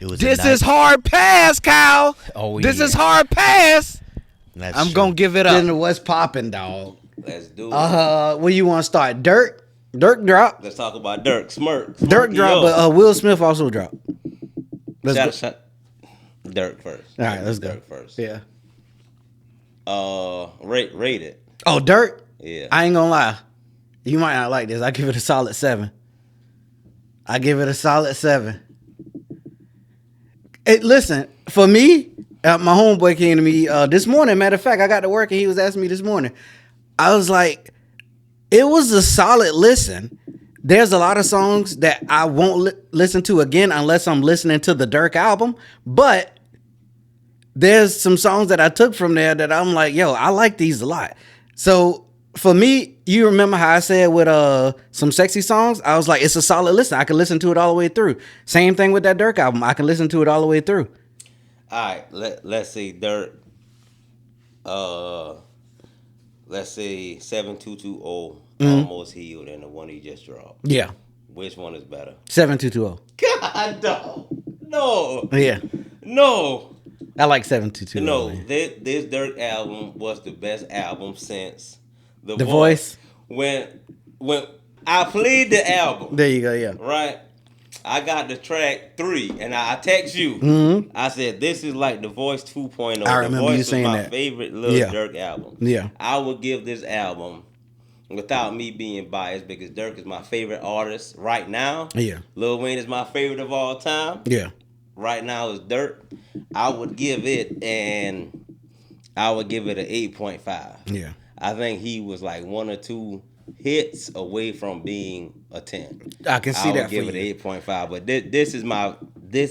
It was This is hard pass, Kyle. Oh, This yeah. is hard pass. That's I'm true. gonna give it up. Then what's popping, dog? Let's do it. Where you want to start? Dirk drop. Let's talk about Durk. Dirk drop, but Will Smith also drop. Shut. Durk first. All right, let's go. Durk first. Yeah. Rate it. Oh, Dirk. Yeah. I ain't gonna lie. You might not like this. I give it a solid 7. I give it a solid 7. Listen, for me, my homeboy came to me this morning. Matter of fact, I got to work and he was asking me this morning. I was like, it was a solid listen. There's a lot of songs that I won't listen to again unless I'm listening to the Durk album. But there's some songs that I took from there that I'm like, yo, I like these a lot. So for me, you remember how I said with some sexy songs, I was like, it's a solid listen. I can listen to it all the way through. Same thing with that Durk album. I can listen to it all the way through. All right. Let's see Durk. Let's say 7220 Almost Healed and the one he just dropped. Yeah. Which one is better? 7220. God, no. Yeah. No. I like 722. No, this Durk album was the best album since The Voice. When I played the album, There you go, yeah. right? I got the track 3, and I text you. Mm-hmm. I said, this is like The Voice 2.0. I remember The Voice you saying was my that. favorite Lil Durk album. Yeah. I would give this album, without me being biased, because Durk is my favorite artist right now. Yeah. Lil Wayne is my favorite of all time. Yeah. Right now is Durk. I would give it an 8.5. Yeah. I think he was like 1 or 2 hits away from being a 10. I can see I that would give for it you. an 8.5. But this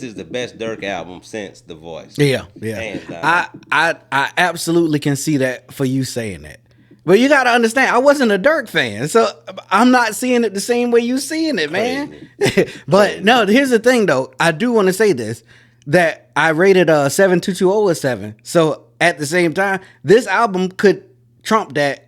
is the best Durk album since The Voice. Yeah. Hands down. I absolutely can see that for you saying that. But you got to understand, I wasn't a Durk fan, so I'm not seeing it the same way you seeing it, man. But no, here's the thing, though. I do want to say this, that I rated 7220 a 7. So at the same time, this album could trump that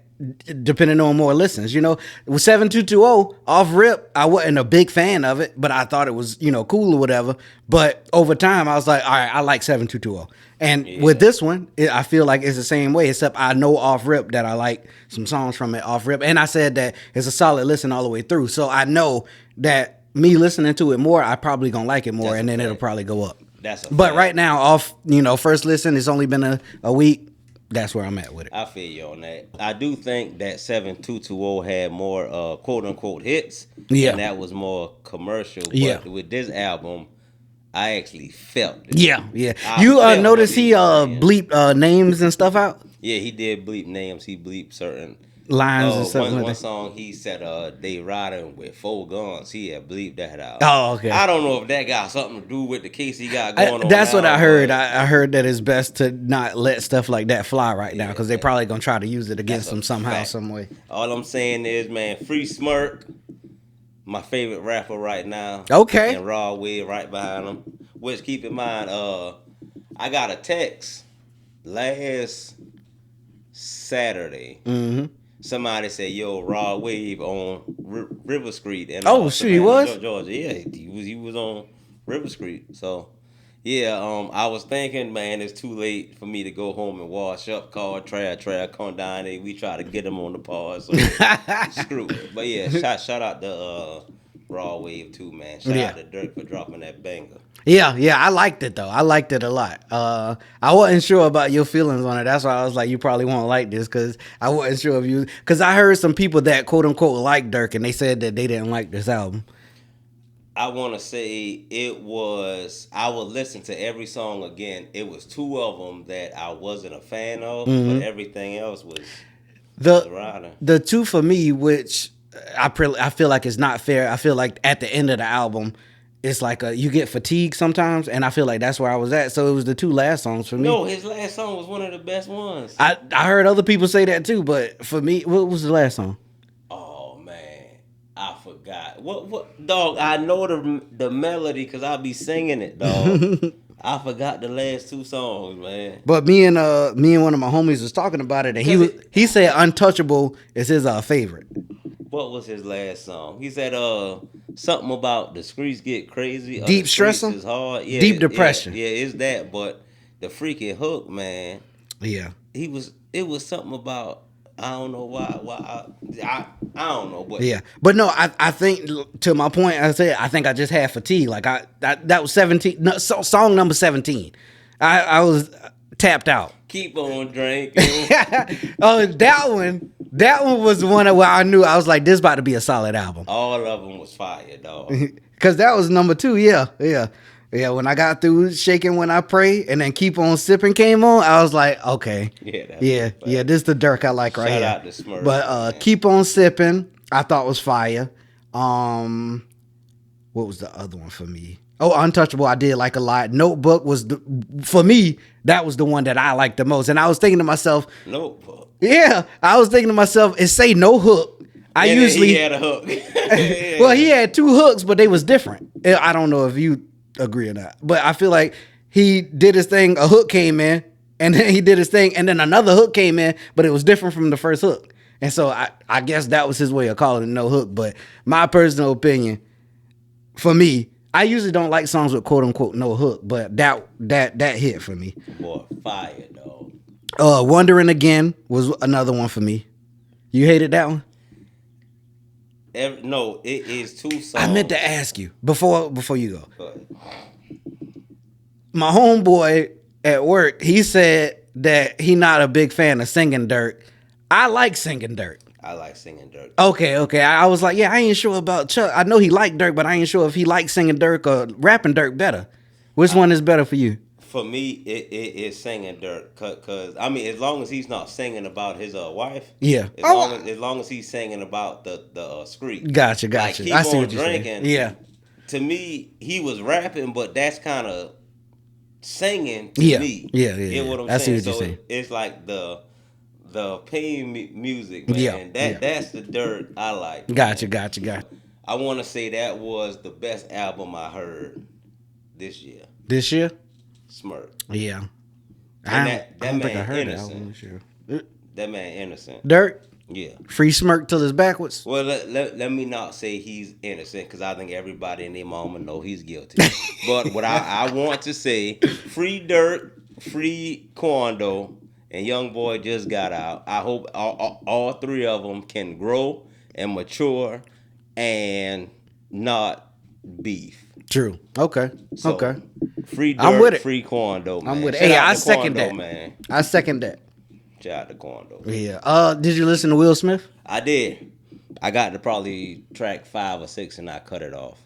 depending on more listens. You know, with 7220 off rip, I wasn't a big fan of it, but I thought it was, cool or whatever. But over time, I was like, all right, I like 7220. And with this one, I feel like it's the same way, except I know off rip that I like some songs from it off rip. And I said that it's a solid listen all the way through. So I know that me listening to it more, I probably gonna like it more, and then it'll probably go up. But right now, off, first listen, it's only been a week. That's where I'm at with it. I feel you on that. I do think that 7220 had more quote unquote hits. Yeah. And that was more commercial. But Yeah. with this album, I actually felt it. Yeah. I You felt notice what he was saying. bleeped names and stuff out? Yeah, he did bleep names. He bleeped certain Lines and stuff like one that. song he said they riding with 4 guns. He had bleeped that out. Oh, okay. I don't know if that got something to do with the case he got going on. That's what now, I heard. but I heard that it's best to not let stuff like that fly right now because they're probably gonna try to use it against That's a them somehow, fact. some way. All I'm saying is, man, Free Smirk, my favorite rapper right now. Okay. And Raw Wave right behind him. Which, keep in mind, I got a text last Saturday. Mm-hmm. Somebody said, "Yo, Raw Wave on River Street." And Shoot, he was? Georgia. Yeah, he was on River Street. So, yeah, I was thinking, man, it's too late for me to go home and wash up. Call Trav, come down there. We try to get him on the pause. So screw it. But yeah, shout out to Raw Wave too, man. Shout out to Durk for dropping that banger. Yeah, I liked it though. I liked it a lot. I wasn't sure about your feelings on it. That's why I was like, you probably won't like this because I wasn't sure if you. Because I heard some people that quote unquote like Durk and they said that they didn't like this album. I want to say I would listen to every song again. It was 2 of them that I wasn't a fan of, but everything else was riding. The 2 for me, which I feel like it's not fair. I feel like at the end of the album, it's like you get fatigued sometimes, and I feel like that's where I was at. So it was the 2 last songs for me. No, his last song was one of the best ones. I heard other people say that too, but for me, what was the last song? Oh man, I forgot. What dog? I know the melody because I be singing it, dog. I forgot the last 2 songs, man. But me and one of my homies was talking about it, and he said Untouchable is his favorite. What was his last song? He said something about the streets get crazy. Deep the streets stressing? is hard. Yeah, Deep depression. Yeah, it's that. But the freaking hook, man. Yeah. It was something about I don't know why I don't know, but Yeah, but no, I think to my point, I think I just had fatigue. Like that was 17, no, song number 17. I was tapped out. keep on drinking. Oh, that one was the one where I knew I was like, this about to be a solid album. All of them was fire, dog. Cause that was number 2. Yeah. When I got through Shaking When I Pray and then Keep On Sipping came on, I was like, okay, yeah. This is the Durk I like right Shout here. out to Smurf, but man. Keep On Sipping, I thought was fire. What was the other one for me? Oh, Untouchable, I did like a lot. Notebook was for me, that was the one that I liked the most. And I was thinking to myself, Notebook. yeah, I was thinking to myself, it say no hook. He had a hook. Well, he had 2 hooks, but they was different. I don't know if you agree or not, but I feel like he did his thing. A hook came in, and then he did his thing, and then another hook came in, but it was different from the first hook. And so I guess that was his way of calling it no hook. But my personal opinion, for me, I usually don't like songs with quote unquote no hook, but that hit for me. Boy, fire, dog. Wondering Again was another one for me. You hated that one? No, it is 2 songs. I meant to ask you before you go. Go ahead. My homeboy at work, he said that he not a big fan of singing Durk. I like singing Durk. I like singing Durk. Okay. I was like, yeah, I ain't sure about Chuck. I know he liked Durk, but I ain't sure if he likes singing Durk or rapping Durk better. Which one is better for you? For me, it is singing Durk, cause I mean, as long as he's not singing about his wife, Yeah. As long as he's singing about the street. Gotcha. Like, keep I see on what you're saying. drinking. Yeah. To me, he was rapping, but that's kind of singing to Yeah. me. Yeah. You get what I'm I see saying? what you're So saying. it's like the pain music, man. Yeah. That's the Durk I like. Gotcha. I want to say that was the best album I heard this year. This year? Smurf. Yeah. And I that don't think I man heard that innocent. album this year. That man innocent. Durk? Yeah. Free smirk till it's backwards? Well, let me not say he's innocent, because I think everybody in their mama know he's guilty. But what I want to say, free Durk, free Quando, and Young Boy just got out. I hope all 3 of them can grow and mature and not beef. True. Okay. So, okay. Free Durk, I'm with it. free Quando, man. I'm with it. Shout Hey, out I to second Quando, that. man. I second that. Shout out to Quando. Yeah. Did you listen to Will Smith? I did. I got to probably track 5 or 6 and I cut it off.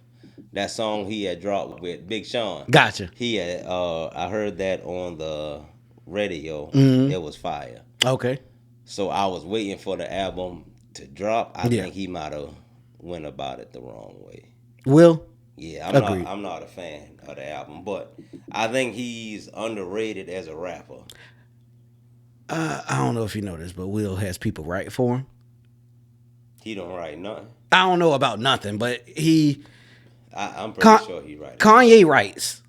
That song he had dropped with Big Sean. Gotcha. He had. I heard that on the radio. Mm-hmm. It was fire. Okay. So I was waiting for the album to drop. I Yeah. think he might have went about it the wrong way. Will? Yeah, Agreed. I'm not a fan of the album, but I think he's underrated as a rapper. I don't know if you know this, but Will has people write for him. He don't write nothing. I don't know about nothing, but I'm pretty sure he writes. Kanye writes.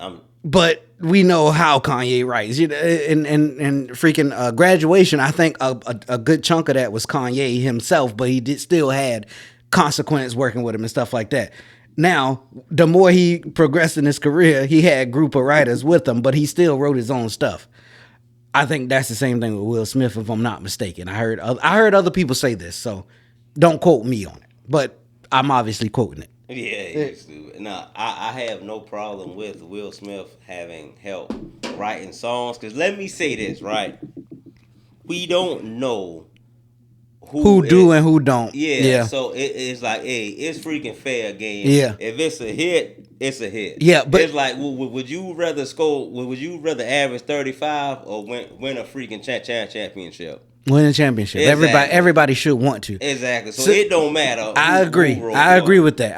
I'm But we know how Kanye writes. You know, and freaking Graduation, I think a good chunk of that was Kanye himself, but he still had Consequence working with him and stuff like that. Now, the more he progressed in his career, he had a group of writers with him, but he still wrote his own stuff. I think that's the same thing with Will Smith, if I'm not mistaken. I heard other people say this, so don't quote me on it. But I'm obviously quoting it. Yeah, stupid. Now, I have no problem with Will Smith having help writing songs, because let me say this, right? We don't know Who do and who don't. Yeah. So it's like, hey, it's freaking fair game. Yeah. If it's a hit, it's a hit. Yeah, but it's like, would you rather score? Would you rather average 35 or win a freaking championship? Win a championship. Exactly. Everybody should want to. Exactly. So it don't matter. I agree. I agree with that.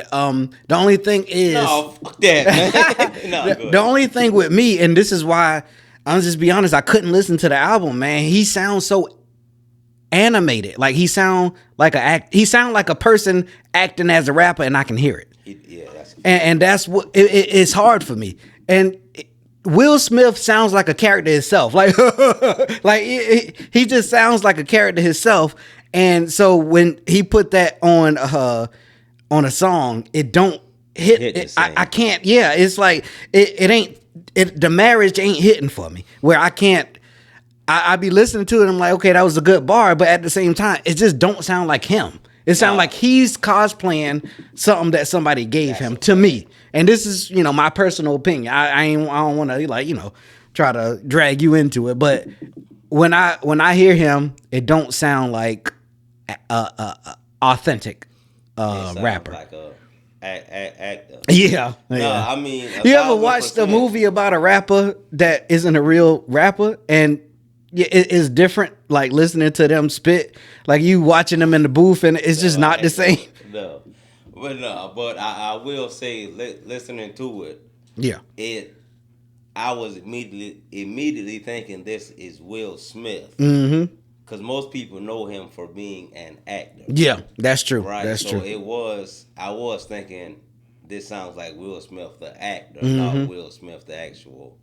The only thing is, no, fuck that, man. No, the only thing with me, and this is why I'll just be honest, I couldn't listen to the album, man. He sounds so animated. Like he sound like a person acting as a rapper, and I can hear it. And that's what it's hard for me. And Will Smith sounds like a character himself. Like he just sounds like a character himself. And so when he put that on a song, it don't hit. the same. I can't. Yeah, it's like it ain't. The marriage ain't hitting for me. Where I can't. I be listening to it. I'm like, okay, that was a good bar, but at the same time, it just don't sound like him. It sounds like he's cosplaying something that somebody gave him to me. And this is, my personal opinion. I don't want to try to drag you into it, but when I hear him, it don't sound like authentic rapper. Like a actor. Yeah. No, I mean, you ever watched a movie about a rapper that isn't a real rapper, and it's different, like listening to them spit, like you watching them in the booth, and it's just not the same. No, but I will say, listening to it, I was immediately thinking this is Will Smith, because most people know him for being an actor. Yeah, that's true. Right, that's true. I was thinking this sounds like Will Smith the actor, not Will Smith the actual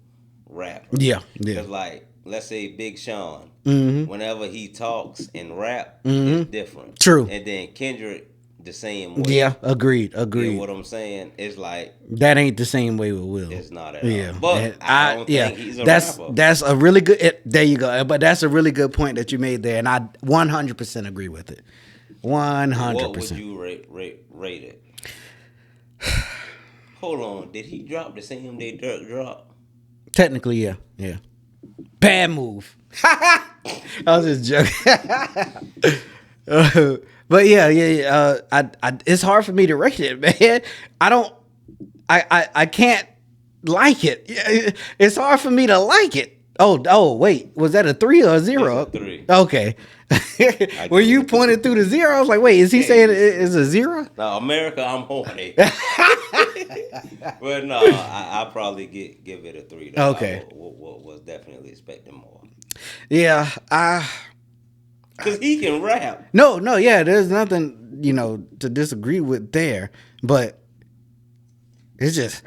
rapper. Yeah. Because like, let's say Big Sean, whenever he talks and rap, it's different. True. And then Kendrick, the same way. Yeah, agreed. You know what I'm saying? It's like, that ain't the same way with Will. it's not at all. But I don't think he's a rapper. That's a really good. There you go. But that's a really good point that you made there, and I 100% agree with it. 100%. What would you rate it? Hold on, did he drop the same day Durk dropped? Technically, yeah. Bad move. I was just joking. But yeah. It's hard for me to rate it, man. I can't like it. It's hard for me to like it. Oh, wait. Was that a 3 or a 0? It's a 3. Okay. When you pointed through the 0, I was like, wait, is he saying it's a 0? No, America, I'm horny. But no, I probably give it a 3. Though. Okay. I was definitely expecting more. Yeah, because he can rap. No, yeah, there's nothing, to disagree with there, but it's just.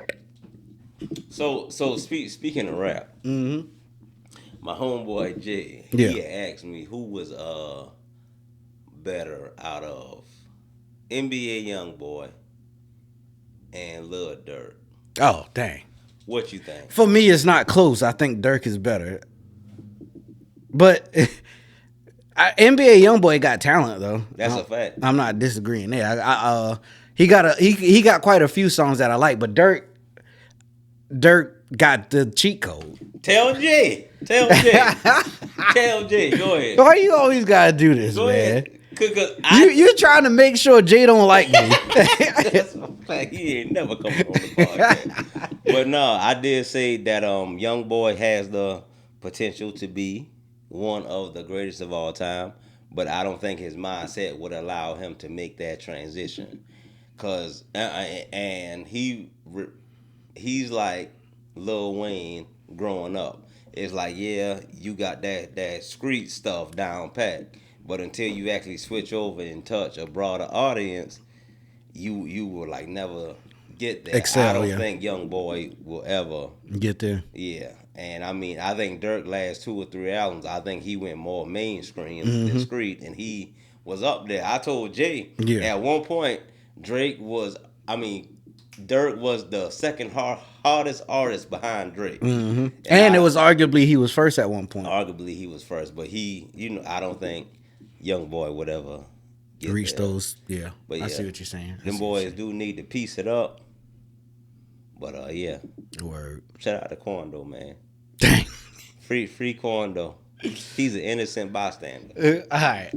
So speaking of rap, my homeboy Jay, he asked me who was better out of NBA YoungBoy and Lil Durk. Oh, dang. What you think? For me, it's not close. I think Durk is better. But NBA YoungBoy got talent though. That's a fact. I'm not disagreeing there. He got quite a few songs that I like, but Durk got the cheat code. Tell Jay. Tell Jay. Go ahead. Why you always gotta do this, Go man? ahead. You're trying to make sure Jay don't like me. That's a fact. He ain't never come on the podcast. But no, I did say that YoungBoy has the potential to be one of the greatest of all time, but I don't think his mindset would allow him to make that transition. Cause and he's like Lil Wayne growing up. It's like, yeah, you got that street stuff down pat, but until you actually switch over and touch a broader audience, you will like never get there. I don't think YoungBoy will ever get there. Yeah. And I mean, I think Durk last 2 or 3 albums, I think he went more mainstream than street, and he was up there. I told Jay at one point, Durk was the second hardest artist behind Drake. And it was arguably he was first at one point. Arguably he was first, but I don't think YoungBoy would ever reach those. Yeah, but I see what you're saying. Them boys do need to piece it up. But yeah. Word. Shout out to Quando, man. Dang. Free Quando. He's an innocent bystander. All right.